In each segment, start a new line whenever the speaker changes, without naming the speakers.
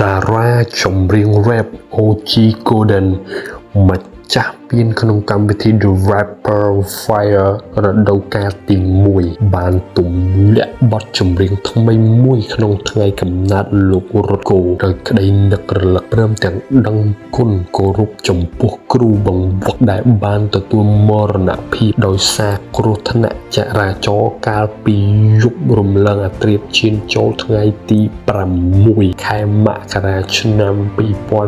តារាចម្រៀង rap OG Golden ម្ចាស់ពានក្នុងកម្មវិធី The Rapper Fire រដូវកាលទី1បានទម្លាក់បទចម្រៀងថ្មីមួយក្នុងថ្ងៃកំណើតលោករតគោដោយក្តីនឹករលឹកព្រមទាំងដឹងគុណគោរពចំពោះគ្រូបង្វឹកដែលបានទទួលមរណភាពដោយសារគ្រោះថ្នាក់ចរាចរណ៍កាលពីយប់រំលងអាធ្រាត្រឈានចូលថ្ងៃទី6ខែមករាឆ្នាំ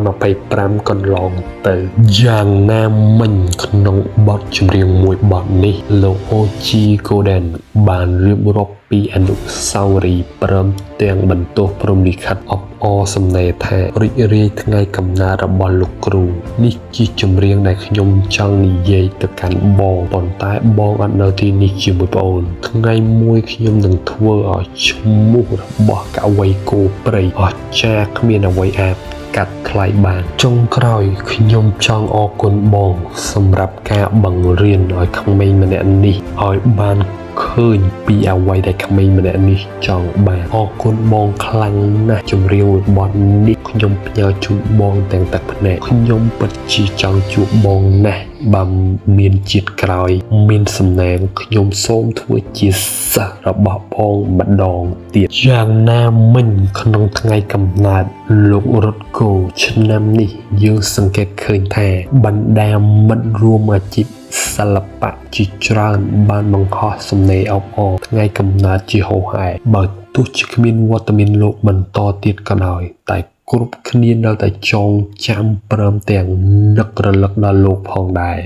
2025កន្លងទៅយ៉ាងណាមិញក្នុងបទចម្រៀងមួយបទនេះលោក OG Golden បានរៀបរាប់ពីអនុស្សាវរីយ៍ព្រមទាំងបន្ទោសព្រំលិខិតអបអរសំណេរថារីករាយថ្ងៃកំណើតរបស់លោកគ្រូនេះជាចម្រៀងដែលខ្ញុំចង់និយាយទៅកាន់បងប៉ុន្តែបងអត់នៅទីនេះជាមួយប្អូនថ្ងៃមួយខ្ញុំនឹងធ្វើឲ្យឈ្មោះរបស់កវីគោព្រៃអស្ចារ្យគ្មានអ្វីអាចកាត់ថ្លៃបានចុងក្រោយខ្ញុំចង់អរគុណបងសម្រាប់ការបង្រៀនឲ្យក្មេងម្នាក់នេះឲ្យបានឃើញពីអ្វីដែលក្មេងម្នាក់នេះចង់បានអរគុណបងខ្លាំងណាស់ចម្រៀងរបស់នេះខ្ញុំផ្ញើជូនបងទាំងទឹកភ្នែកខ្ញុំពិតជាចង់ជួបបងណាស់បើមានជាតិក្រោយមានសំណាងខ្ញុំសូមធ្វើជាសិស្សរបស់បងម្ដងទៀតយ៉ាងណាមិញក្នុងថ្ងៃកំណើតលោករតគោឆ្នាំនេះយើងសង្កេតឃើញថាបណ្ដាមិត្តរួមអាជីពសិល្បៈជាច្រើនបានបង្ហោះសំណេរអបអរថ្ងៃកំណើតជាហូរហែបើទោះជាគ្មានវត្តមានលោកបន្តទៀតក៏ដោយតែគ្រប់គ្នានៅតែចងចាំព្រមទាំងនឹករលឹកដល់លោកផងដែរ